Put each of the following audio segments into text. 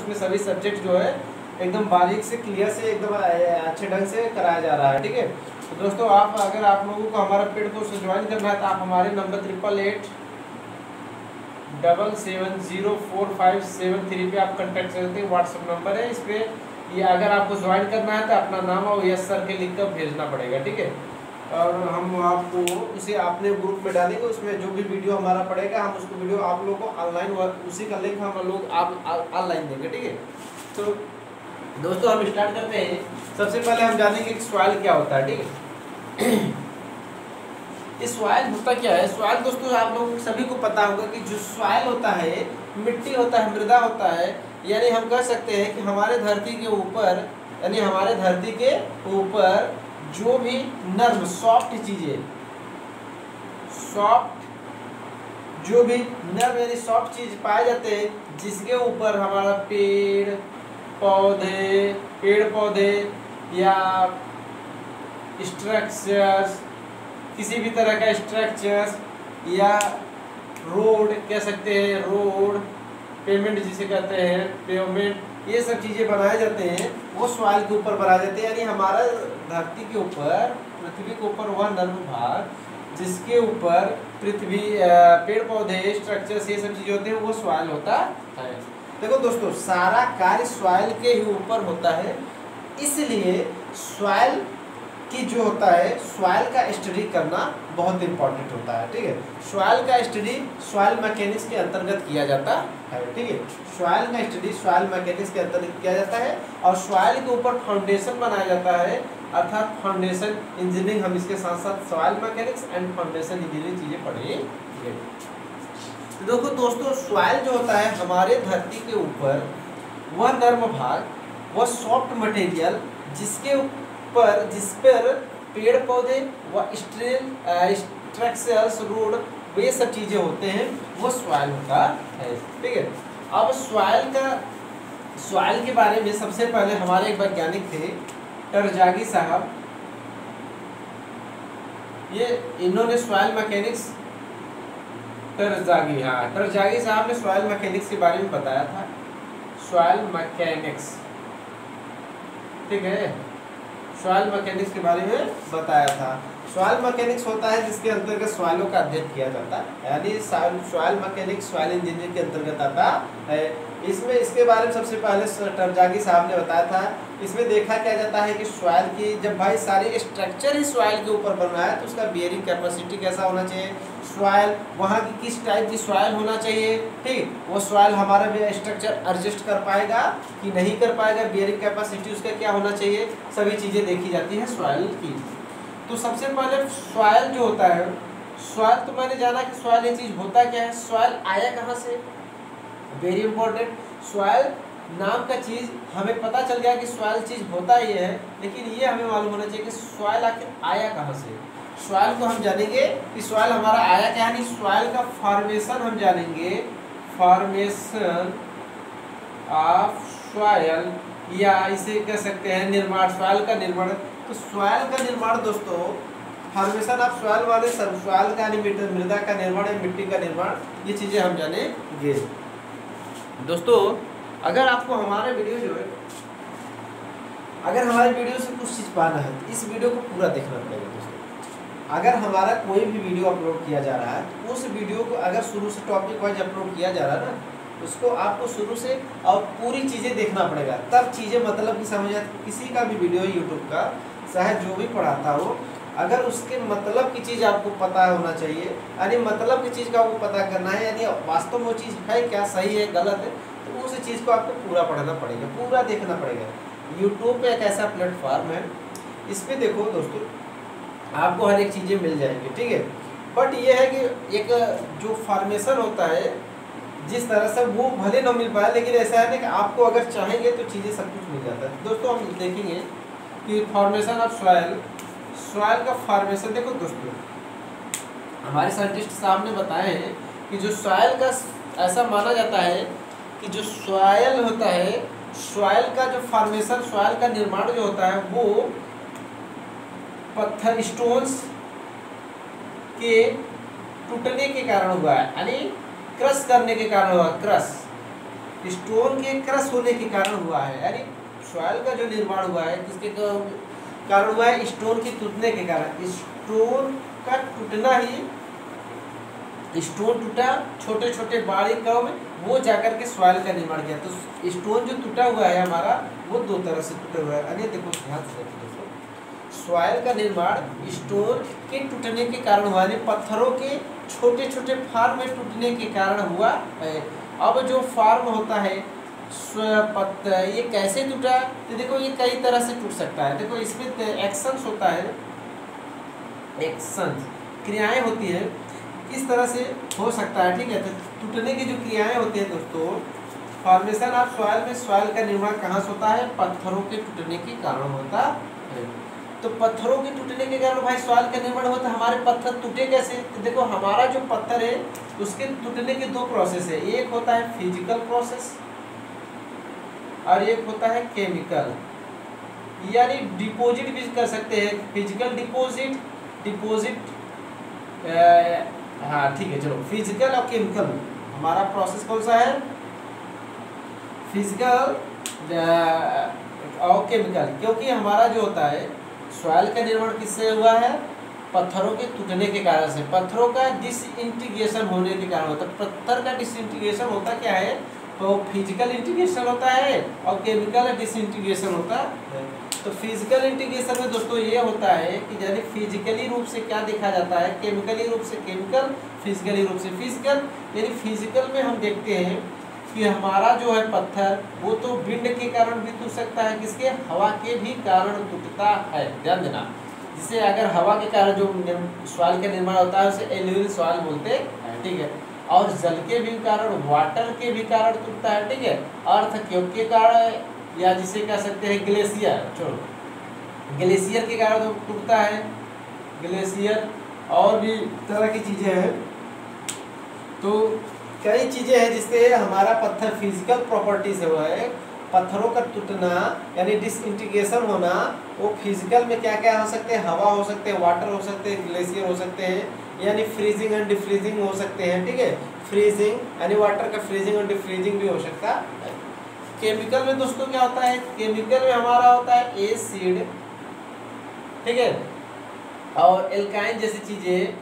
उसमें सभी सब्जेक्ट जो है एकदम बारीक से क्लियर से एकदम अच्छे ढंग से कराया जा रहा है। ठीक है, तो दोस्तों अगर आप लोगों को हमारा पेड कोर्स ज्वाइन करना है तो आप हमारे नंबर 8887704573 पे आप कांटेक्ट कर सकते हैं। व्हाट्सएप नंबर है इस पर। ये अगर आपको ज्वाइन करना है तो अपना नाम और यस सर के लिख कर भेजना पड़ेगा। ठीक है, और हम आपको उसे अपने ग्रुप में डालेंगे, उसमें जो भी वीडियो हमारा पड़ेगा हम उसको वीडियो आप लोगों को ऑनलाइन उसी का लिंक हम लोग आप ऑनलाइन देंगे। ठीक है, तो दोस्तों हम स्टार्ट करते हैं। सबसे पहले हम जानेंगे कि सॉइल क्या होता है। ठीक है, इस सॉइल होता क्या है। सॉइल दोस्तों आप लोगों सभी को पता होगा कि जो सॉइल होता है मिट्टी होता है, मृदा होता है, यानी हम कह सकते हैं कि हमारे धरती के ऊपर जो भी नर्म सॉफ्ट चीजें यानी सॉफ्ट चीज पाए जाते हैं, जिसके ऊपर हमारा पेड़ पौधे या स्ट्रक्चर्स, किसी भी तरह का स्ट्रक्चर्स या रोड कह सकते हैं, रोड पेमेंट जिसे कहते हैं, पेमेंट, ये सब चीज़ें बनाए जाते हैं वो सॉइल के ऊपर बनाए जाते हैं। यानी हमारा धरती के ऊपर, पृथ्वी के ऊपर वह नर्म भाग जिसके ऊपर पृथ्वी पेड़ पौधे स्ट्रक्चर्स ये सब चीज़ें होते हैं वो सॉइल होता है। देखो दोस्तों सारा कार्य सॉइल के ही ऊपर होता है, इसलिए सॉइल की जो होता है सॉइल का स्टडी करना बहुत इंपॉर्टेंट होता है। ठीक है, सॉइल का स्टडी सॉइल मैकेनिक्स के अंतर्गत किया जाता है। ठीक है, सॉइल का स्टडी सॉइल मैकेनिक्स के अंतर्गत किया जाता है और सॉइल के ऊपर फाउंडेशन बनाया जाता है, अर्थात फाउंडेशन इंजीनियरिंग। हम इसके साथ साथ soil mechanics and foundation engineering चीज़ें पढ़ेंगे। देखो दोस्तों सॉइल जो होता है हमारे धरती के ऊपर वह नर्म भाग, वह सॉफ्ट मटेरियल जिस पर पेड़ पौधे व स्ट्रक्चर्स रोड वे सब चीज़ें होते हैं वो सॉइल होता है। ठीक है, अब सॉइल के बारे में सबसे पहले हमारे एक वैज्ञानिक थे टरजागी साहब, इन्होंने सॉइल मैकेनिक्स टरजागी साहब ने सॉइल मैकेनिक्स के बारे में बताया था। सॉइल मैकेनिक्स, ठीक है, सॉइल मैकेनिक्स के बारे में बताया था। सॉइल मैकेनिक्स होता है जिसके अंतर्गत सॉइलों का अध्ययन किया जाता है, यानी सॉइल मैकेनिक्स सॉइल इंजीनियरिंग के अंतर्गत आता है। इसके बारे में सबसे पहले टरजागी साहब ने बताया था। इसमें देखा क्या जाता है कि सॉइल की जब भाई सारे स्ट्रक्चर ही सॉइल के ऊपर बन रहा है तो उसका बियरिंग कैपेसिटी कैसा होना चाहिए, सॉइल वहाँ की किस टाइप की सॉइल होना चाहिए। ठीक, वो सॉइल हमारा भी स्ट्रक्चर एडजस्ट कर पाएगा कि नहीं कर पाएगा, बियरिंग कैपेसिटी उसका क्या होना चाहिए, सभी चीज़ें देखी जाती है सॉइल की। तो सबसे पहले सॉइल जो होता है, सॉइल तो मैंने जाना कि सॉइल ये चीज़ होता क्या है, सॉइल आया कहाँ से, वेरी इंपॉर्टेंट। सॉइल नाम का चीज़ हमें पता चल गया कि सॉइल चीज़ होता ये है, लेकिन ये हमें मालूम होना चाहिए कि सॉइल आखिर आया कहाँ से। सॉइल को हम जानेंगे कि सॉइल हमारा आया क्या, यानी सॉइल का फॉर्मेशन हम जानेंगे, फॉर्मेशन ऑफ सॉइल, या इसे कह सकते हैं निर्माण, सॉइल का निर्माण। तो सॉइल का निर्माण दोस्तों, फॉर्मेशन ऑफ सॉइल वाले सॉइल का यानी मृदा का निर्माण या मिट्टी का निर्माण, ये चीज़ें हम जानेंगे। दोस्तों अगर आपको हमारे वीडियो जो है, अगर हमारे वीडियो से कुछ चीज़ पाना है तो इस वीडियो को पूरा देखना पड़ेगा दोस्तों। अगर हमारा कोई भी वीडियो अपलोड किया जा रहा है तो उस वीडियो को अगर शुरू से टॉपिक वाइज अपलोड किया जा रहा है ना, उसको आपको शुरू से और पूरी चीज़ें देखना पड़ेगा, तब चीज़ें मतलब की समझ आती। किसी का भी वीडियो यूट्यूब का चाहे जो भी पढ़ाता हो, अगर उसके मतलब की चीज़ आपको पता होना चाहिए, यानी मतलब की चीज़ का आपको पता करना है, यानी वास्तव में वो चीज़ है क्या, सही है गलत है, तो उस चीज़ को आपको पूरा पढ़ना पड़ेगा, पूरा देखना पड़ेगा। यूट्यूब पे एक ऐसा प्लेटफॉर्म है, इस पर देखो दोस्तों आपको हर एक चीज़ें मिल जाएंगी। ठीक है, बट ये है कि एक जो फॉर्मेशन होता है जिस तरह से वो भले ना मिल पाए, लेकिन ऐसा है ना कि आपको अगर चाहेंगे तो चीज़ें सब कुछ मिल जाता है। दोस्तों हम देखेंगे कि फॉर्मेशन ऑफ सॉइल, सॉइल का फॉर्मेशन देखो दोस्तों, हमारे साइंटिस्ट साहब ने बताए हैं कि जो सॉइल का ऐसा माना जाता है कि जो सॉइल होता है, सॉइल का जो फॉर्मेशन, सॉइल का निर्माण जो होता है वो पत्थर स्टोन्स के टूटने के कारण हुआ है, यानी क्रश करने के कारण हुआ, क्रश स्टोन के क्रश होने के कारण हुआ है, यानी सॉइल का जो निर्माण हुआ है किसके कारण हुआ है, स्टोन के टूटने के कारण। स्टोन का टूटना ही, स्टोन टूटा छोटे छोटे बारीक कणों में, वो जाकर के सॉइल का निर्माण किया। तो स्टोन जो टूटा हुआ है हमारा वो दो तरह से टूटा हुआ है। अरे देखो ध्यान से देखो, सॉइल का निर्माण स्टोन के टूटने के कारण हुआ, यानी पत्थरों के छोटे छोटे फार्म में टूटने के कारण हुआ है। अब जो फार्म होता है ये कैसे टूटा, तो देखो ये कई तरह से टूट सकता है। देखो इसमें एक्शंस होता है, एक्शंस क्रियाएं होती है, किस तरह से हो सकता है, ठीक है। तो टूटने की जो क्रियाएं होती है दोस्तों, फॉर्मेशन ऑफ सॉइल में सॉइल का निर्माण कहाँ से होता है, पत्थरों के टूटने के कारण होता है। तो पत्थरों के टूटने के कारण भाई सॉइल का निर्माण होता है। हमारे पत्थर टूटे कैसे, तो देखो हमारा जो पत्थर है उसके टूटने के दो प्रोसेस है, एक होता है फिजिकल प्रोसेस और एक होता है केमिकल, यानी डिपॉजिट भी कर सकते हैं, फिजिकल डिपॉजिट, हाँ ठीक है, चलो फिजिकल और केमिकल। हमारा प्रोसेस कौन सा है, फिजिकल और केमिकल, क्योंकि हमारा जो होता है सॉइल का निर्माण किससे हुआ है, पत्थरों के टूटने के कारण से। पत्थरों का डिसइंटीग्रेशन होने के कारण होता है। पत्थर का डिसइंटीग्रेशन होता क्या है, तो फिजिकल इंटीग्रेशन होता है और केमिकल डिसइंटीग्रेशन होता है। तो फिजिकल इंटीग्रेशन में दोस्तों ये होता है कि यानी फिजिकली रूप से क्या देखा जाता है, केमिकली रूप से केमिकल, फिजिकली रूप से फिजिकल। यानी फिजिकल में हम देखते हैं कि हमारा जो है पत्थर वो तो विंड के कारण भी टूट सकता है, किसके, हवा के भी कारण टूटता है, ध्यान देना। जिसे अगर हवा के कारण जो सॉइल का निर्माण होता है उसे एल्यूवियल सॉइल बोलते हैं, ठीक है। और जल के भी कारण, वाटर के भी कारण टूटता है, ठीक है। अर्थ के कारण, या जिसे कह सकते हैं ग्लेशियर, छोड़ो ग्लेशियर के कारण तो टूटता है, ग्लेशियर और भी तरह की चीजें हैं। तो कई चीजें हैं जिससे हमारा पत्थर फिजिकल प्रॉपर्टी से हुआ है। पत्थरों का टूटना यानी डिसइंटीग्रेशन होना, वो फिजिकल में क्या क्या हो सकते हैं, हवा हो सकते हैं, वाटर हो सकते हैं, ग्लेशियर हो सकते हैं, यानी फ्रीजिंग एंड डिफ्रीजिंग हो सकते हैं, ठीक है। फ्रीजिंग यानी वाटर का फ्रीजिंग और डिफ्रीजिंग भी हो सकता है। केमिकल में दोस्तों क्या होता है, केमिकल में हमारा होता है एसिड, ठीक है, और एल्काइन जैसी चीजें,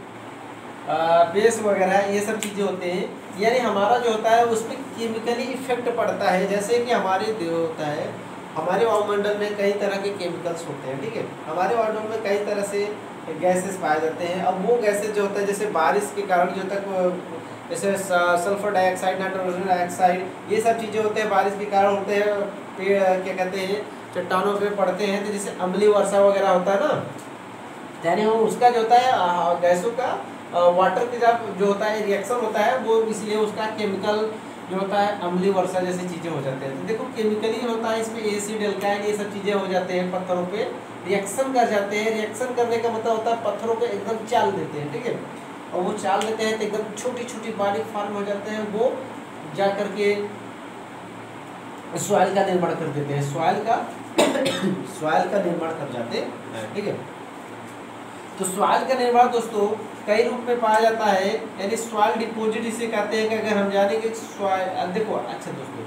बेस वगैरह, ये सब चीजें होते हैं। यानी हमारा जो होता है उसमें केमिकली इफेक्ट पड़ता है। जैसे कि हमारे जो होता है, हमारे वायुमंडल में कई तरह के केमिकल्स होते हैं, ठीक है। हमारे वायुमंडल में कई तरह से गैसेस पाए जाते हैं। अब वो गैसेस जो होता है, जैसे बारिश के कारण जो तक जैसे सल्फर डाइऑक्साइड, नाइट्रोजन डाइऑक्साइड, ये सब चीज़ें होते हैं, बारिश के कारण होते हैं। पेड़ क्या कहते हैं, चट्टानों पे पड़ते हैं, तो जैसे अम्लीय वर्षा वगैरह होता है ना, यानी वो उसका जो होता है गैसों का वाटर के साथ जो होता है रिएक्शन होता है, वो इसलिए उसका केमिकल जो होता है अम्लीय वर्षा जैसी चीज़ें हो जाते हैं। तो देखो केमिकली होता है इसमें एसिड, एल्काइन, ये सब चीज़ें हो जाते हैं, पत्थरों पे रिएक्शन कर जाते हैं। रिएक्शन करने का मतलब होता है पत्थरों को एकदम चाल देते हैं, ठीक है। और वो चाल देते हैं तो एकदम छोटी छोटी बारीक फॉर्म हो जाते हैं, वो जा करके सॉइल का निर्माण कर देते हैं, सॉइल का निर्माण कर जाते हैं, ठीक है। तो सॉइल का निर्माण दोस्तों कई रूप में पाया जाता है, यानी सॉइल डिपॉजिट इसे कहते हैं। कि अगर हम जाने कि सॉइल, देखो अच्छा दोस्तों,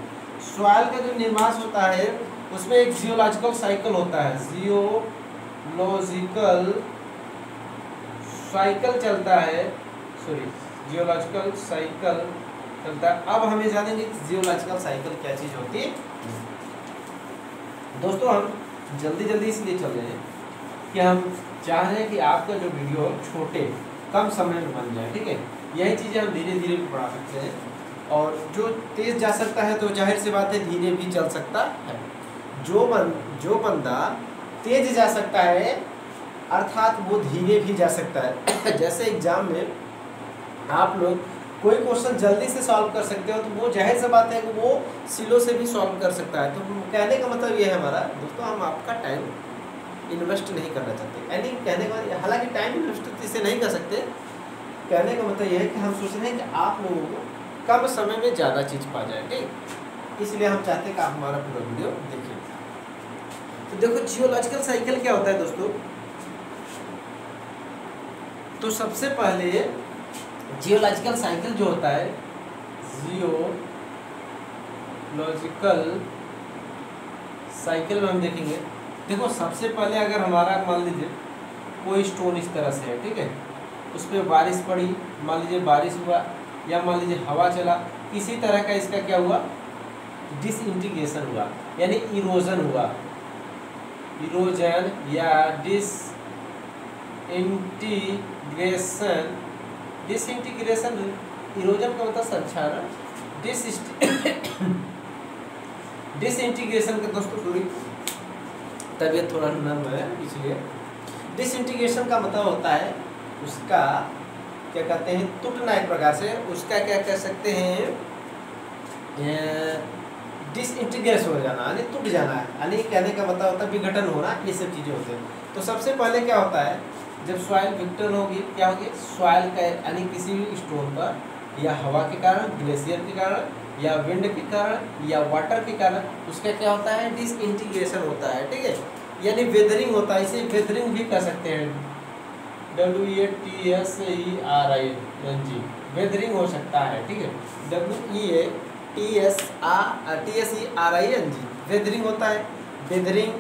सॉइल का जो निर्माण होता है उसमें एक जियोलॉजिकल साइकिल होता है, जियोलॉजिकल साइकिल चलता है, जियोलॉजिकल साइकिल चलता है। अब हमें जानेंगे जियोलॉजिकल साइकिल क्या चीज़ होती है। दोस्तों हम जल्दी जल्दी इसलिए चल रहे हैं कि हम चाह रहे हैं कि आपका जो वीडियो छोटे कम समय में बन जाए, ठीक है। यही चीज़ें हम धीरे धीरे बढ़ा सकते हैं, और जो तेज़ जा सकता है तो जाहिर सी बात है धीरे भी चल सकता है। जो बंदा तेज जा सकता है अर्थात वो धीरे भी जा सकता है। जैसे एग्जाम में आप लोग कोई क्वेश्चन जल्दी से सॉल्व कर सकते हो, तो वो जाहिर सी बात है कि वो स्लो से भी सॉल्व कर सकता है। तो कहने का मतलब ये है हमारा दोस्तों, हम आपका टाइम इन्वेस्ट नहीं करना चाहते। यानी कहने का मतलब, हालांकि टाइम इन्वेस्ट इसे नहीं कर सकते, कहने का मतलब ये है कि हम सोच रहे हैं कि आप लोगों को कम समय में ज़्यादा चीज़ पा जाए, ठीक। इसलिए हम चाहते हैं कि आप हमारा पूरा वीडियो देखिए। तो देखो जियोलॉजिकल साइकिल क्या होता है दोस्तों, तो सबसे पहले जियोलॉजिकल साइकिल जो होता है, जियोलॉजिकल साइकिल में हम देखेंगे। देखो सबसे पहले अगर हमारा मान लीजिए कोई स्टोन इस तरह से है, ठीक है, उस पर बारिश पड़ी, मान लीजिए बारिश हुआ या मान लीजिए हवा चला, किसी तरह का इसका क्या हुआ, डिसइंटीग्रेशन हुआ, यानी इरोजन हुआ, इरोजन या डिसइंटीग्रेशन। डिसइंटीग्रेशन, इरोजन का मतलब संक्षारण, डिसइंटीग्रेशन का दोस्तों थोड़ी तबीयत थोड़ा नर्म है इसलिए। डिसइंटीग्रेशन का मतलब होता है उसका क्या कहते हैं, टूटना, एक प्रकार से उसका क्या कह सकते हैं, डिसइंटीग्रेट हो जाना, यानी टूट जाना है, यानी कहने का मतलब होता है विघटन होना, ये सब चीज़ें होते हैं। तो सबसे पहले क्या होता है, जब सॉइल विघटन होगी, क्या होगी, सॉइल का यानी किसी भी स्टोन पर या हवा के कारण, ग्लेशियर के कारण या विंड के कारण या वाटर के कारण उसका क्या होता है, डिसइंटीग्रेशन होता है, ठीक है, यानी वेदरिंग होता है। इसे वेदरिंग भी कर सकते हैं, WATSERING, वेदरिंग हो सकता है, ठीक है, WATSERING, वेदरिंग होता है। वेदरिंग,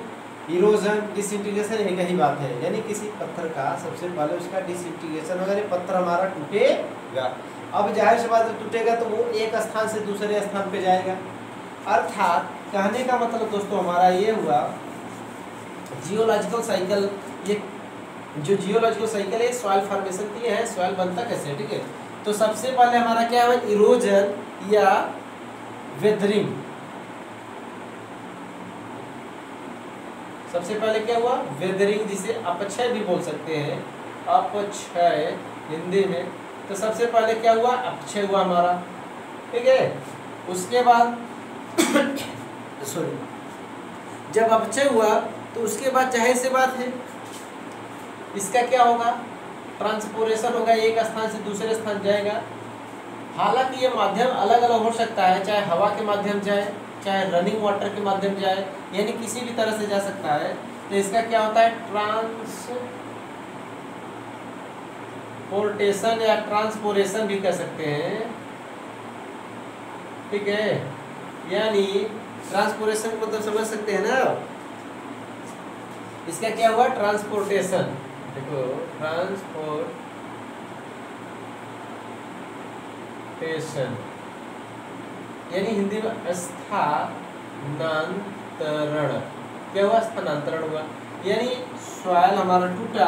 इरोजन, डिसइंटीग्रेशन एक ही बात है, यानी किसी पत्थर का सबसे पहले उसका डिसइंटीग्रेशन होगा, यानी पत्थर हमारा टूटेगा। अब जाहिर सी बात है टूटेगा तो वो एक स्थान से दूसरे स्थान पे जाएगा। अर्थात कहने का मतलब दोस्तों हमारा ये हुआ, जियोलॉजिकल साइकिल, ये जो जियोलॉजिकल साइकिल है सॉइल फॉर्मेशन की है, सॉइल बनता कैसे, ठीक है। तो सबसे पहले हमारा क्या है, इरोजन या वेदरिंग। सबसे पहले क्या हुआ, वेदरिंग, जिसे अपक्षय भी बोल सकते हैं, अपक्षय हिंदी में। तो सबसे पहले क्या हुआ, अपक्षय हुआ हमारा, ठीक है। उसके बाद सॉरी, जब अपक्षय हुआ तो उसके बाद जाहिर सी बात है इसका क्या होगा, ट्रांसपोरेशन होगा, एक स्थान से दूसरे स्थान जाएगा। हालांकि ये माध्यम अलग अलग हो सकता है, चाहे हवा के माध्यम जाए, चाहे रनिंग वाटर के माध्यम जाए, यानी किसी भी तरह से जा सकता है। तो इसका क्या होता है, ट्रांसपोर्टेशन या ट्रांसपोरेशन भी कह सकते हैं, ठीक है, यानी ट्रांसपोरेशन को मतलब समझ सकते हैं ना। इसका क्या हुआ, ट्रांसपोर्टेशन, देखो ट्रांसपोर्टेशन यानी हिंदी में स्थानांतरण। क्या हुआ, स्थानांतरण हुआ, यानी सॉइल हमारा टूटा,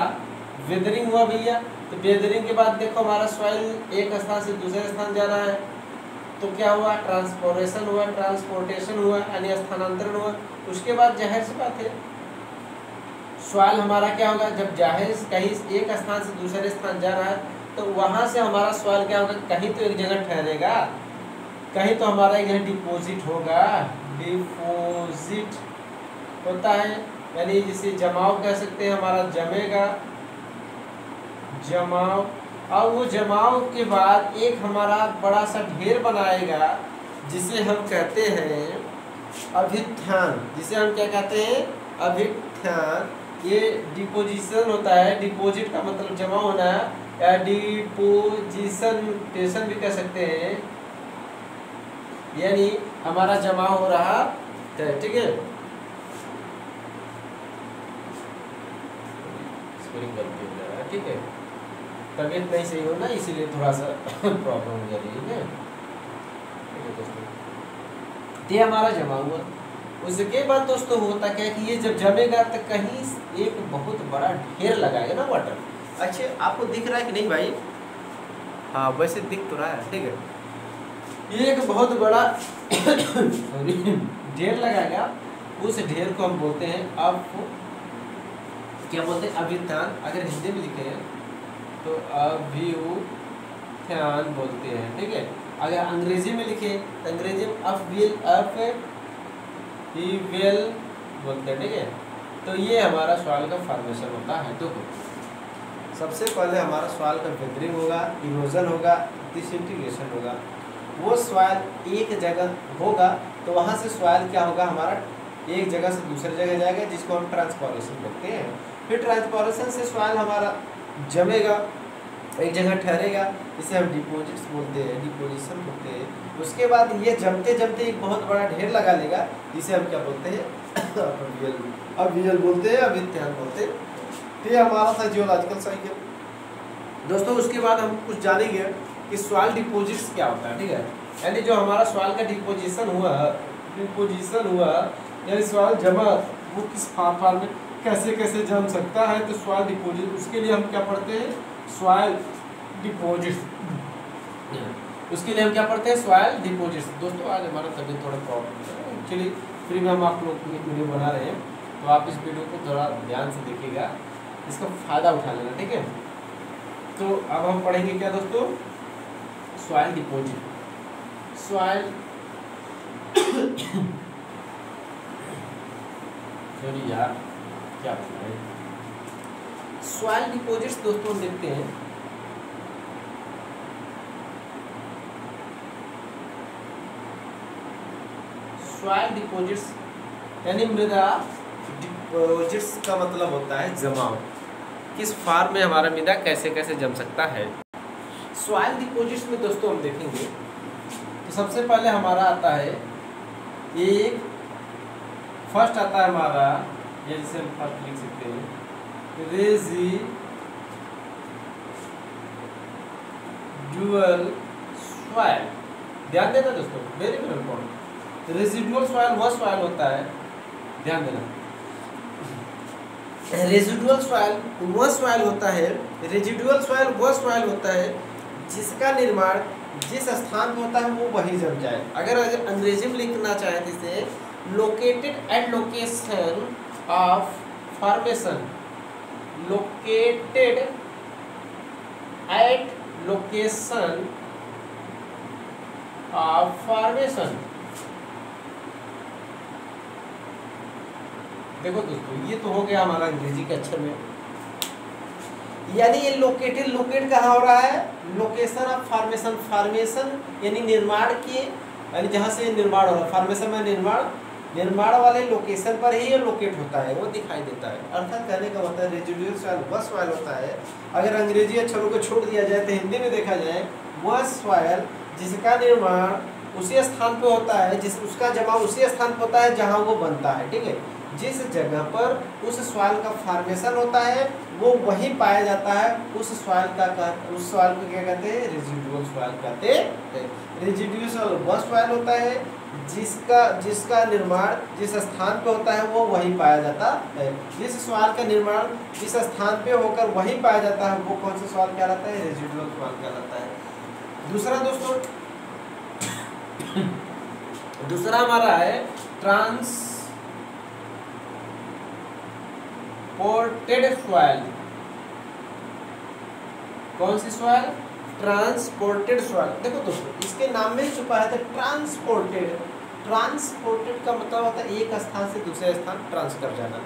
वेदरिंग हुआ भैया। तो वेदरिंग के बाद देखो हमारा सॉइल एक स्थान से दूसरे स्थान जा रहा है, तो क्या हुआ, ट्रांसपोरेशन हुआ, ट्रांसपोर्टेशन हुआ, यानी स्थानांतरण हुआ। उसके बाद जाहिर सी बात है सॉइल हमारा क्या होगा, जब जाहिर कहीं एक स्थान से दूसरे स्थान जा रहा है तो वहां से हमारा सॉइल क्या होगा, कहीं तो एक जगह ठहरेगा, कहीं तो हमारा एक जगह डिपोजिट होगा, डिपोजिट होता है, यानी जिसे जमाव कह सकते हैं, हमारा जमेगा, जमाव। और वो जमाव के बाद एक हमारा बड़ा सा ढेर बनाएगा जिसे हम कहते हैं अभित्थान, जिसे हम क्या कहते हैं, अभित्थान। ये डिपोजिशन होता है, डिपॉजिट का मतलब जमा होना है, या डिपोजिशन टेशन भी कह सकते हैं, यानी हमारा जमा हो रहा है, ठीक है। ठीक है, तबीयत नहीं सही हो ना, इसीलिए थोड़ा सा प्रॉब्लम हो जा रही है, ठीक है दोस्तों। ये हमारा जमा हुआ। उसके बाद दोस्तों होता क्या है कि ये जब जमेगा तो कहीं एक बहुत बड़ा ढेर लगाएगा ना वाटर। अच्छा, आपको दिख रहा है कि नहीं भाई, हाँ वैसे दिख तो रहा है, ठीक है। ये एक बहुत बड़ा ढेर लगाएगा, उस ढेर को हम बोलते हैं, आपको क्या बोलते हैं, अभित्थान। अगर हिंदी में लिखे हैं तो अभ्युत्थान बोलते हैं, ठीक है। अगर अंग्रेजी में लिखे तो अंग्रेजी में अपविल बोलते हैं, ठीक है। तो ये हमारा सॉइल का फॉर्मेशन होता है। तो सबसे पहले हमारा सॉइल का वेदरिंग होगा, इरोजन होगा, डिसइंटीग्रेशन होगा। वो सॉइल एक जगह होगा तो वहाँ से सॉइल क्या होगा, हमारा एक जगह से दूसरी जगह जाएगा, जिसको हम ट्रांसपोरेशन बोलते हैं। फिर ट्रांसपोरेशन से सॉइल हमारा जमेगा, एक जगह ठहरेगा, इसे हम डिपोजिट्स बोलते हैं, डिपोजिशन बोलते हैं। उसके बाद ये जमते जमते एक बहुत बड़ा ढेर लगा लेगा, जिसे हम क्या बोलते हैं अवियल बोलते हैं, अभित्यान बोलते हैं। तो ये हमारा था जियोलॉजिकल साइकिल दोस्तों। उसके बाद हम कुछ जानेंगे कि सॉइल डिपोजिट्स क्या होता है, ठीक है। यानी जो हमारा सॉइल का डिपोजिशन हुआ यानी सॉइल जमा वो किस फॉर्म में कैसे कैसे जम सकता है, तो सॉइल डिपोजिट, उसके लिए हम क्या पढ़ते हैं, सॉइल डिपोजिट्स। उसके लिए हम क्या पढ़ते हैं, सॉइल डिपोजिट्स। दोस्तों आज हमारा तबीयत थोड़ा प्रॉब्लम है एक्चुअली, फ्री में हम आप लोग को एक वीडियो बना रहे हैं, तो आप इस वीडियो को थोड़ा ध्यान से देखिएगा, इसका फ़ायदा उठा लेना, ठीक है। तो अब हम पढ़ेंगे क्या दोस्तों, सॉइल डिपोजिट। सॉइल सॉरी यार क्या बताएं, सॉइल डिपोजिट्स दोस्तों हम देखते हैं। सॉइल डिपोजिट्स यानी मृदा डिपोजिट्स का मतलब होता है जमाव, किस फॉर्म में हमारा मृदा कैसे कैसे जम सकता है। सॉइल डिपोजिट्स में दोस्तों हम देखेंगे तो सबसे पहले हमारा आता है एक, फर्स्ट आता है हमारा, ये जिसे हम फर्स्ट लिख सकते हैं, रेजिडुअल सॉइल। ध्यान देना दोस्तों, very very important. Residual soil वह सॉइल होता है, ध्यान देना, रेजिडुअल सॉइल वह सॉइल होता है, रेजिडुअल सॉइल वह सॉइल होता है जिसका निर्माण जिस स्थान पे होता है वो वही जम जाए। अगर अंग्रेजी में लिखना चाहे तो इसे located at location of formation, located at location of formation. देखो दोस्तों, ये तो हो गया हमारा अंग्रेजी के अक्षर में, यानी ये लोकेटेड, लोकेट कहाँ हो रहा है, लोकेशन ऑफ फॉर्मेशन। फॉर्मेशन यानी निर्माण की, यानी जहाँ से निर्माण हो रहा है, फॉर्मेशन में निर्माण वाले लोकेशन पर ही ये लोकेट होता है, वो दिखाई देता है। अर्थात कहने का मतलब है रेजिडुअल सॉइल वह सॉइल होता है, अगर अंग्रेजी अक्षरों को छोड़ दिया जाए तो हिंदी में देखा जाए, वह सॉइल जिसका निर्माण उसी स्थान पे होता है, उसका जमाव उसी स्थान पे होता है जहाँ वो बनता है, ठीक है। जिस जगह पर उस सॉइल का फॉर्मेशन होता है वो वहीं पाया जाता है, उस सॉइल को क्या कहते हैं, रेजिडुअल सॉइल कहते हैं। रेजिडुअल सॉइल वह सॉइल होता है जिसका निर्माण जिस स्थान पे होता है वो वहीं पाया जाता है। जिस सॉइल का निर्माण जिस स्थान पे होकर वहीं पाया जाता है वो कौन सा सॉइल कहलाता है, रेजिडुअल सॉइल कहलाता है। दूसरा दोस्तों, दूसरा हमारा है ट्रांसपोर्टेड सॉइल। कौन सी सॉइल, ट्रांसपोर्टेड सॉइल। देखो दोस्तों, इसके नाम में ही छुपा है ट्रांसपोर्टेड। ट्रांसपोर्टेड का मतलब होता है एक स्थान से दूसरे स्थान ट्रांसफर जाना।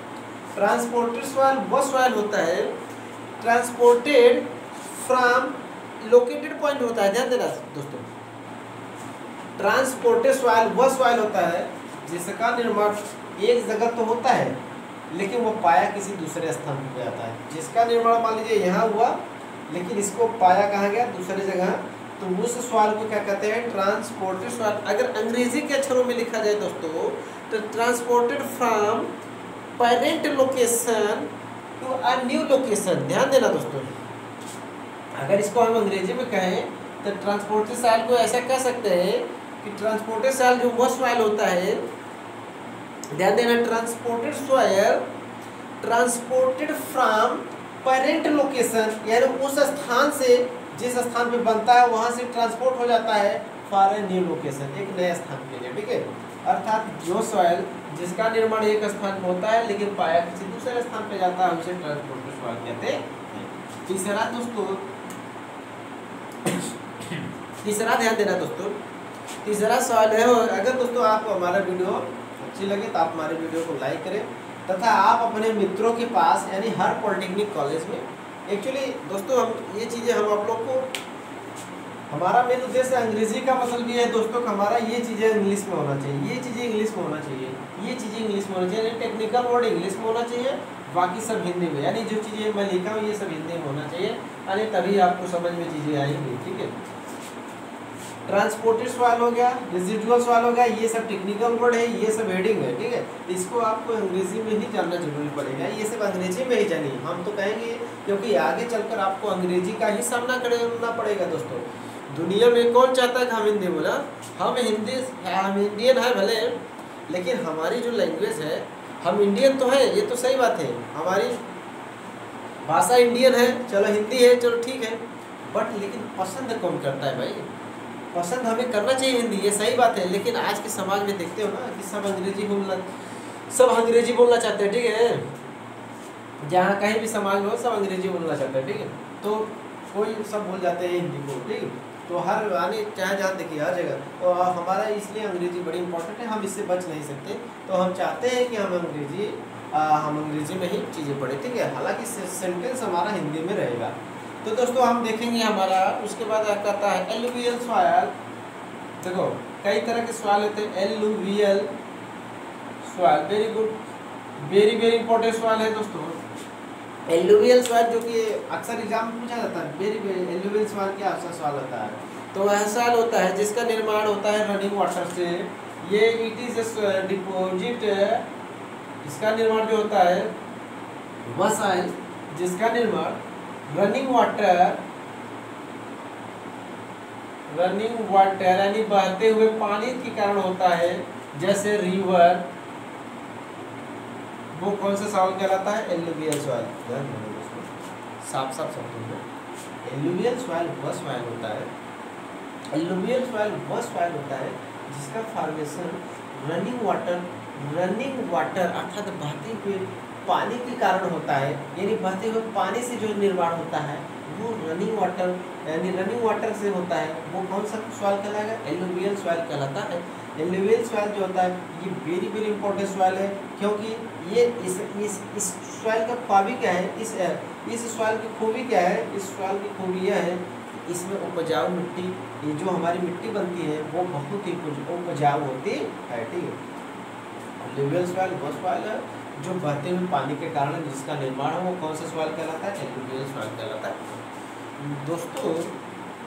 ट्रांसपोर्टेड सॉइल वह सॉइल होता है, ट्रांसपोर्टेड फ्रॉम लोकेटेड पॉइंट होता है, ध्यान देना दोस्तों। ट्रांसपोर्टेड सॉइल वह सॉइल होता है जिसका निर्माण एक जगह तो होता है लेकिन वो पाया किसी दूसरे स्थान पर जाता है। जिसका निर्माण मान लीजिए यहाँ हुआ लेकिन इसको पाया कहाँ गया, दूसरे जगह, तो उस सॉइल को क्या कहते हैं, ट्रांसपोर्टेड सॉइल। अगर अंग्रेजी के अक्षरों में लिखा जाए दोस्तों तो transported from parent location to a new location. ध्यान देना दोस्तों, अगर इसको हम अंग्रेजी में कहें तो ट्रांसपोर्टेड सॉइल को ऐसा कह सकते हैं कि ट्रांसपोर्टेड सॉइल जो वो सॉइल होता है, ध्यान देना, transported soil transported from parent location, यानी उस स्थान से जिस स्थान पे बनता है वहाँ से ट्रांसपोर्ट हो जाता है फॉर ए न्यू लोकेशन, एक नए स्थान के लिए, ठीक है। अर्थात जो सॉइल जिसका निर्माण एक स्थान पे होता है लेकिन पाया किसी दूसरे स्थान पे जाता है उसे ट्रांसपोर्टेड सॉइल कहते हैं। तीसरा दोस्तों, तीसरा ध्यान देना दोस्तों, तीसरा सॉइल है, अगर दोस्तों आप हमारा वीडियो अच्छी लगे तो आप हमारे वीडियो को लाइक करें तथा आप अपने मित्रों के पास, यानी हर पॉलिटेक्निक कॉलेज में, एक्चुअली दोस्तों हम ये चीज़ें हम आप लोग को, हमारा मेन उद्देश्य अंग्रेजी का मतलब ये है दोस्तों कि हमारा ये चीज़ें इंग्लिश में होना चाहिए, ये चीज़ें इंग्लिश में होना चाहिए, ये चीज़ें इंग्लिश में होना चाहिए, टेक्निकल वर्ड इंग्लिश में होना चाहिए, बाकी सब हिंदी में, यानी जो चीज़ें मैं लिखा हूँ ये सब हिंदी में होना चाहिए, यानी तभी आपको समझ में चीज़ें आएंगी, ठीक है। ट्रांसपोर्टेड सॉइल हो गया, रेजिडुअल सॉइल हो गया, ये सब टेक्निकल वर्ड है, ये सब हेडिंग है, ठीक है। इसको आपको अंग्रेजी में ही जानना जरूरी पड़ेगा, ये सब अंग्रेजी में ही जानिए। हम तो कहेंगे क्योंकि आगे चलकर आपको अंग्रेजी का ही सामना करना पड़ेगा दोस्तों। दुनिया में कौन चाहता है कि हम हिंदी बोला, हम इंडियन है भले, लेकिन हमारी जो लैंग्वेज है, हम इंडियन तो है, ये तो सही बात है, हमारी भाषा इंडियन है, चलो हिंदी है, चलो ठीक है, बट लेकिन पसंद कौन करता है भाई? पसंद हमें करना चाहिए हिंदी, ये सही बात है, लेकिन आज के समाज में देखते हो ना कि सब अंग्रेजी बोलना चाहते हैं, ठीक है। जहाँ कहीं भी समाज में हो सब अंग्रेजी बोलना चाहते हैं, ठीक है। तो कोई सब भूल जाते हैं हिंदी को, ठीक है। तो हर आने चाहे जहाँ देखिए हर जगह, तो हमारा इसलिए अंग्रेजी बड़ी इंपॉर्टेंट है, हम इससे बच नहीं सकते। तो हम चाहते हैं कि हम अंग्रेजी में ही चीज़ें पढ़ें, ठीक है। हालांकि सेंटेंस हमारा हिंदी में रहेगा। तो दोस्तों हम देखेंगे हमारा उसके बाद आता है एलुवियल सॉइल। देखो कई तरह के सॉइल होते हैं, alluvial soil, very good, very very important soil है दोस्तों। एलुवियल सॉइल जो कि अक्सर एग्जाम में पूछा जाता है, वेरी वेरी एलुवियल सॉइल क्या सॉइल होता है? तो वह सॉइल होता है जिसका निर्माण होता है रनिंग वाटर से। ये इट इज डिपॉजिट, इसका निर्माण जो होता है वह सॉइल जिसका निर्माण रनिंग वाटर यानी बहते हुए पानी के कारण होता है, जैसे रिवर, वो कौन सा सॉइल कहलाता है? Alluvial soil. साफ शब्दों में एलुवियल सॉइल वह सॉइल होता है, एलुवियल सॉइल वह सॉइल होता है जिसका फॉर्मेशन रनिंग वाटर अर्थात बहते हुए पानी के कारण होता है, यानी बहते हुए पानी से जो निर्माण होता है वो रनिंग वाटर यानी रनिंग वाटर से होता है। वो कौन सा सॉइल कहलाएगा? एलुवियल सॉइल कहलाता है। एलुवियल सॉइल जो होता है ये वेरी वेरी इंपॉर्टेंट सॉइल है, क्योंकि ये इस सॉइल का ख्वाबी क्या है, इस सॉइल की खूबी क्या है? इस सॉइल की खूबी यह है इसमें उपजाऊ मिट्टी, ये जो हमारी मिट्टी बनती है वो बहुत ही उपजाऊ होती है, ठीक है। एलुवियल सॉइल वो सॉइल है जो बहते हुए पानी के कारण जिसका निर्माण हो, वो कौन सा सॉइल कहलाता है? एलुवियल सॉइल कहलाता है। दोस्तों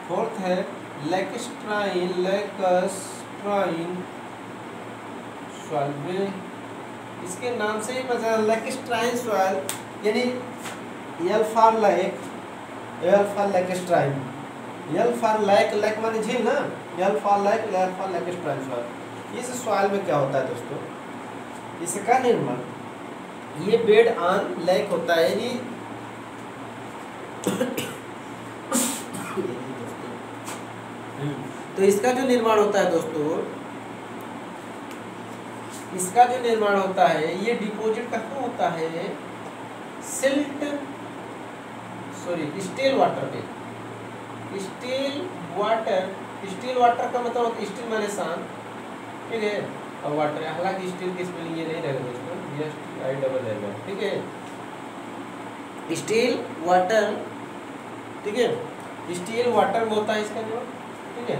फोर्थ है लैक्स्ट्राइन सॉइल। इसके नाम से ही पता है लैक्स्ट्राइन सॉइल, यानी L for lacustrine, L for lake माने झील ना, एल फॉर लैक्स्ट्राइन सॉइल। इस सॉइल में क्या होता है दोस्तों? इसका निर्माण ये बेड ऑन लैक होता है, यानी तो इसका जो निर्माण होता है दोस्तों, इसका जो निर्माण होता है ये डिपॉजिट कहाँ होता है? स्टील वाटर पे। स्टील वाटर का मतलब होता है स्टील माने सान, ठीक है, और वाटर है, हालांकि स्टील की स्पेलिंग ये नहीं रहेगा दोस्तों, STI रहेगा, ठीक है। स्टील वाटर, ठीक है, स्टील वाटर में होता है इसका जो, ठीक है।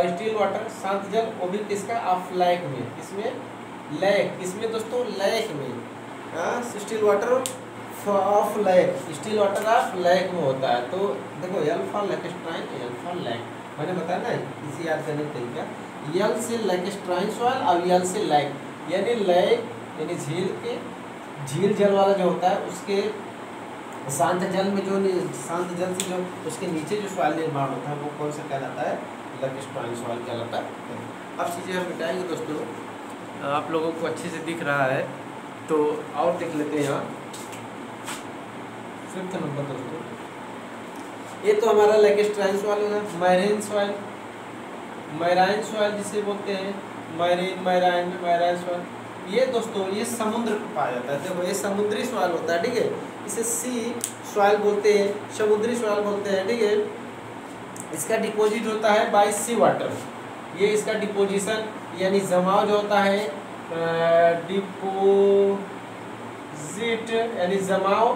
स्टील वाटर शांत जल, वो भी किसका? ऑफ लैक में, किसमें? लैक, किसमें दोस्तों? लैक में। Still water of lake, still water of lake में होता है। तो देखो L for lacustrine, L for lake, मैंने बताया ना, इसी याद करने का तरीका, यल से लैक्स्ट्राइन सॉइल और यल से लैक, यानी लैक यानी झील जल वाला जो होता है उसके शांत जल से जो उसके नीचे जो सॉइल निर्माण होता है वो कौन सा कहलाता है? लैक्स्ट्राइन सॉइल कहलाता है। अब चीज़ें हम मिटाएंगे दोस्तों, आप लोगों को अच्छे से दिख रहा है तो और देख लेते हैं। यहाँ 5th नंबर दोस्तों, ये तो हमारा लैक्स्ट्राइन सॉइल होगा। मैराइन सॉइल जिसे बोलते हैं, मैराइन सॉइल, ये दोस्तों ये समुद्र में पाया जाता है। देखो ये समुद्री सॉइल होता है, ठीक है, इसे सी सॉइल बोलते हैं, समुद्री सॉइल बोलते हैं, ठीक है। इसका डिपॉजिट होता है बाय सी वाटर, ये इसका डिपोजिशन यानी जमाव जो होता है, डिपोजिट यानी जमाव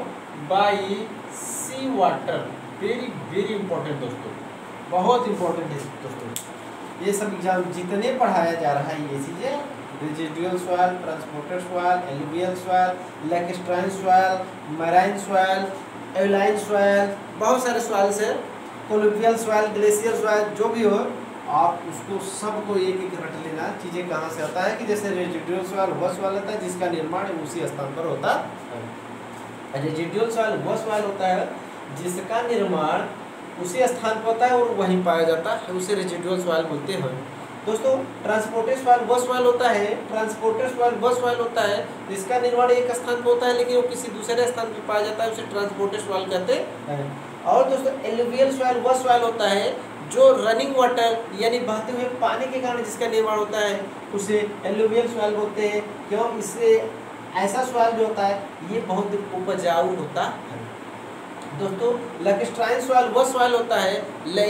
बाय सी वाटर, वेरी वेरी इंपॉर्टेंट दोस्तों, बहुत इंपॉर्टेंट है दोस्तों। ये सब एग्जाम जितने पढ़ाया जा रहा है ये चीज़ें, residual soil, transported soil, alluvial soil, lacustrine soil, marine soil, aeolian soil, बहुत सारे सॉइल्स है, कोलुवियल सॉइल, ग्लेशियर सॉइल, जो भी हो, आप उसको सबको एक एक रट लेना। चीज़ें कहाँ से आता है कि जैसे रेजिडुअल सॉइल वह सॉइल होता है जिसका निर्माण उसी स्थान पर होता है। रेजिडुअल सॉइल वह सॉइल होता है जिसका निर्माण उसी स्थान पर होता है और वहीं पाया जाता है, उसे रेजिडुअल सॉइल बोलते हैं। दोस्तों ट्रांसपोर्टेड सॉइल वह सॉइल होता है, ट्रांसपोर्टेड सॉइल वह सॉइल होता है जिसका निर्माण एक स्थान पर होता है लेकिन वो किसी दूसरे स्थान पर पाया जाता है, उसे ट्रांसपोर्टेड सॉइल कहते हैं। और दोस्तों एलुवियल सॉइल वह सॉइल होता है जो रनिंग वाटर यानी बहते हुए पानी के कारण जिसका निर्माण होता है, उसे एलुवियल सॉइल बोलते हैं। क्यों? इससे ऐसा सॉइल जो होता है ये बहुत उपजाऊ होता है। दोस्तों लैक्स्ट्राइन सॉइल वह सॉइल होता है,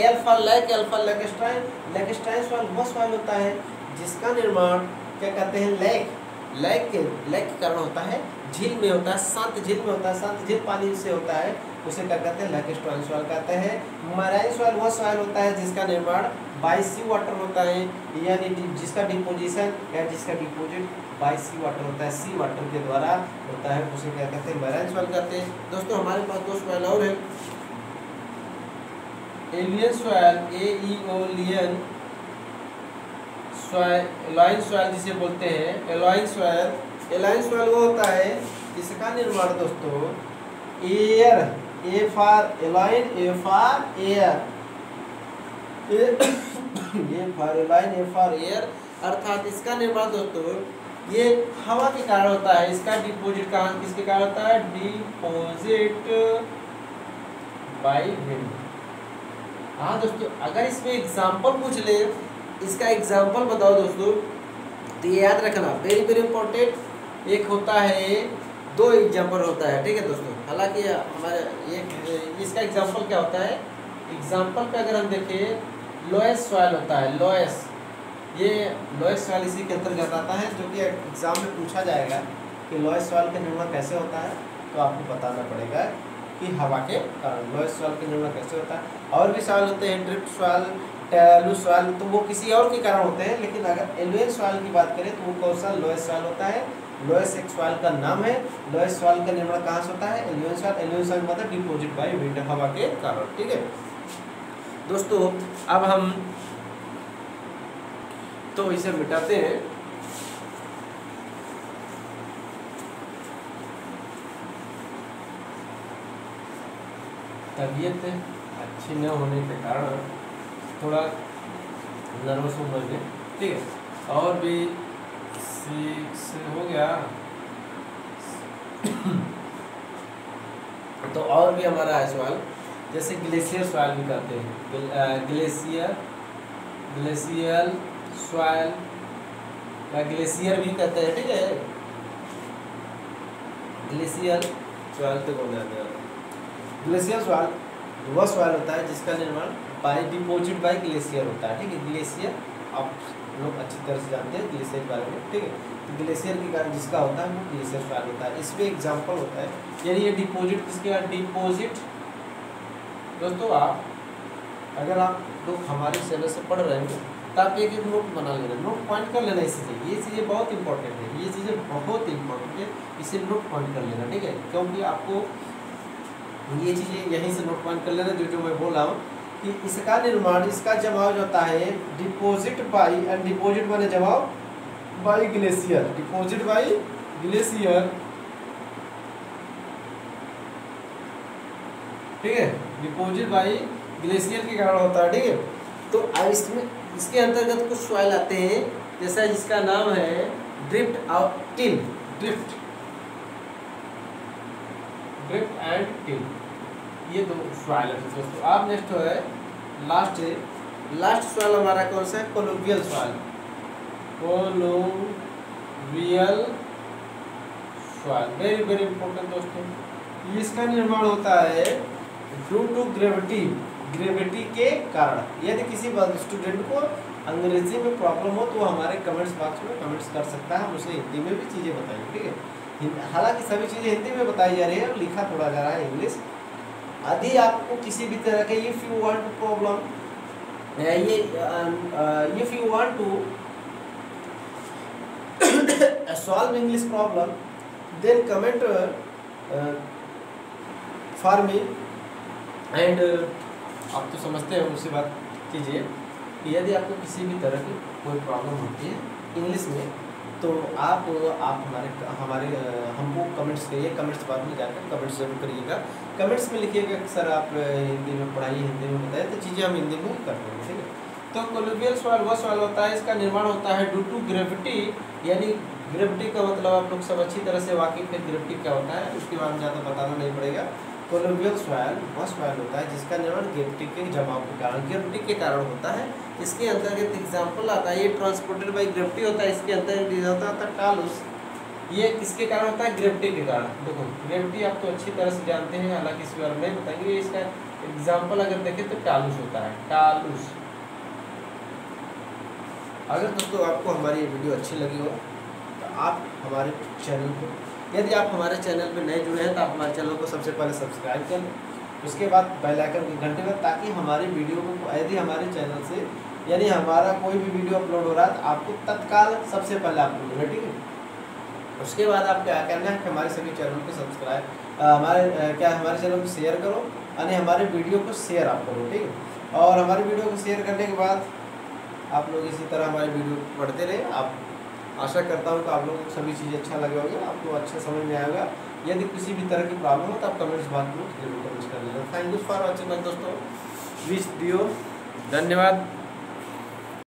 अल्फा लैक्स्ट्राइन सॉइल वह सॉइल होता है जिसका निर्माण क्या कहते हैं, लेक के कारण होता है, झील में होता है, शांत झील में होता है, शांत झील पानी से होता है, उसे क्या कहते हैं, लैक्स्ट्राइन सॉइल कहते हैं। मराइन सॉइल वह सॉइल होता है जिसका निर्माण बाय सी वाटर होता है, यानी जिसका डिपोजिशन या जिसका डिपोजिट बाय सी वाटर होता है, सी वाटर के द्वारा होता है, उसे क्या कहते हैं, मराइन सॉइल कहते हैं। दोस्तों हमारे पास दो सॉइल और है, alien soil, alien soil, aeolian soil जिसे बोलते हैं, एलाइन सॉइल वो होता है जिसका निर्माण दोस्तों air, A for align, A for air, A for align, A for air, अर्थात इसका निर्माण दोस्तों ये हवा के कारण होता है। इसका डिपोजिट कहाँ किसके कारण होता है, डिपोजिट बाय विंड। हाँ दोस्तों अगर इसमें एग्जाम्पल पूछ ले, इसका एग्जाम्पल बताओ दोस्तों, तो ये याद रखना वेरी वेरी इंपॉर्टेंट। एक होता है, दो एग्जाम्पल होता है, ठीक है दोस्तों। हालांकि हमारे ये इसका एग्जाम्पल क्या होता है, एग्जाम्पल पे अगर हम देखें लोएस्ट सॉइल होता है, लोएस्ट, ये लोएस्ट सॉइल इसी के अंतर्गत आता है जो कि एग्जाम में पूछा जाएगा कि लोएस्ट सॉइल का निर्माण कैसे होता है, तो आपको बताना पड़ेगा कि हवा के कारण लोएस्ट सॉइल का निर्माण कैसे होता है। और भी सॉइल होते हैं, ड्रिफ्ट सॉइल, टैलू सॉइल, तो वो किसी और के कारण होते हैं, लेकिन अगर एलुवियल सॉइल की बात करें तो वो कौन सा लोएस्ट सॉइल होता है। लोएस्ट एक सॉइल का नाम है, लोएस्ट सॉइल का निर्माण कहाँ से होता है, एलुवियल सॉइल। एलुवियल सॉइल मतलब डिपोजिट बाय विंड, हवा के कारण, ठीक है दोस्तों। अब हम तो इसे मिटाते हैं। तबीयत अच्छी न होने के कारण थोड़ा नर्वस हूँ मैं, ठीक है। और भी 6 हो गया तो और भी हमारा है सवाल, जैसे ग्लेशियर सॉइल भी कहते हैं, ग्लेशियल सॉइल या ग्लेशियर भी कहते हैं, ठीक है। ग्लेशियर सॉइल तो बोल जाते हैं। ग्लेशियर सॉइल वह सॉइल होता है जिसका निर्माण बाय डिपोजिट बाय ग्लेशियर होता है, ठीक है। ग्लेशियर आप लोग अच्छी तरह से जानते हैं ग्लेशियर के बारे में, ठीक है। तो ग्लेशियर के कारण जिसका होता है वो ग्लेशियर सॉइल होता है। इसमें एग्जाम्पल होता है, यानी ये डिपोजिट किसके, डिपोजिट दोस्तों आप अगर आप लोग हमारे चैनल से पढ़ रहे हैं तो आप एक एक नोट बना लेना, नोट पॉइंट कर लेना इसी से। ये चीज़ें बहुत इंपॉर्टेंट है, ये चीज़ें बहुत इंपॉर्टेंट है, इसे नोट पॉइंट कर लेना, ठीक है। क्योंकि आपको ये चीज़ें यहीं से नोट पॉइंट कर लेना जो मैं बोल रहा हूँ कि इसका निर्माण, इसका जमाव जो होता है डिपोजिट बाई, एंड डिपोजिट माने जमाव by glacier, deposit by glacier, ठीक है, डिपोजिट बाई ग्लेशियर के कारण होता है, ठीक है। तो अब इसमें इसके अंतर्गत कुछ सॉइल आते हैं, जैसा जिसका नाम है ड्रिफ्ट और टिल, ड्रिफ्ट एंड टिल, ये दो सॉइल है दोस्तों। आप नेक्स्ट है लास्ट सॉइल हमारा कौन सा है, colluvial soil, colluvial soil very very important दोस्तों। इसका निर्माण होता है ड्यू टू ग्रेविटी के कारण। यदि किसी स्टूडेंट को अंग्रेजी में प्रॉब्लम हो तो वो हमारे कमेंट्स बॉक्स में कमेंट्स कर सकता है, हम उसे हिंदी में भी चीज़ें बताएंगे, ठीक है। हालांकि सभी चीज़ें हिंदी में बताई जा रही है और लिखा थोड़ा जा रहा है इंग्लिश। यदि आपको किसी भी तरह के if you want to problem, if you want to solve English problem then comment for me, and आप तो समझते हैं, मुझसे बात कीजिए। कि यदि आपको किसी भी तरह की कोई प्रॉब्लम होती है इंग्लिश में, तो आप हमारे हमको कमेंट्स करिए। कमेंट्स बाद में जाकर कमेंट्स जरूर करिएगा। कमेंट्स में लिखिएगा कि सर आप हिंदी में पढ़ाइए, हिंदी में बताइए, तो चीज़ें हम हिंदी में कर देंगे, ठीक है। तो कोलोबियल सॉइल वह सॉइल होता है, इसका निर्माण होता है ड्यू टू ग्रेविटी, यानी ग्रेविटी का मतलब आप लोग सब अच्छी तरह से वाकिफ है ग्रेविटी क्या होता है, उसके बारे में ज़्यादा बताना नहीं पड़ेगा। कोलोबियल सॉइल वह सॉइल होता है जिसका निर्माण ग्रेविटी के जमाव के कारण, ग्रेविटी के कारण होता है। इसके अंतर्गत एग्जाम्पल आता है, ये ट्रांसपोर्टेड बाई ग्रेविटी होता है। इसके अंतर्गत होता है टालुस, ये किसके कारण होता है, ग्रेविटी के कारण। देखो ग्रेविटी आप तो अच्छी तरह से जानते हैं, हालांकि इस बारे में नहीं बताएंगे। इसका एग्जाम्पल अगर देखें तो टालुस होता है, टालुस। अगर दोस्तों आपको हमारी ये वीडियो अच्छी लगी हो तो आप हमारे चैनल को, यदि आप हमारे चैनल में नए जुड़े हैं तो आप हमारे चैनल को सबसे पहले सब्सक्राइब कर लें, उसके बाद बेल आइकन के घंटे में, ताकि हमारी वीडियो को यदि हमारे चैनल से यानी हमारा कोई भी वीडियो अपलोड हो रहा है तो आपको तत्काल सबसे पहले अपलोड होगा, ठीक है। उसके बाद आप क्या करना है कि हमारे सभी चैनल को सब्सक्राइब हमारे चैनल को शेयर करो, यानी हमारे वीडियो को शेयर आप करो, ठीक है। और हमारे वीडियो को शेयर करने के बाद आप लोग इसी तरह हमारे वीडियो पढ़ते रहे। आप आशा करता हूँ कि आप लोगों को सभी चीज़ें अच्छा लगे होगा, आपको अच्छा समझ में आएगा। यदि किसी भी तरह की प्रॉब्लम हो तो आप कमेंट्स बात में जरूर कमेंट्स कर लेना। थैंक यू फॉर वॉचिंग दोस्तों, विश वीडियो, धन्यवाद।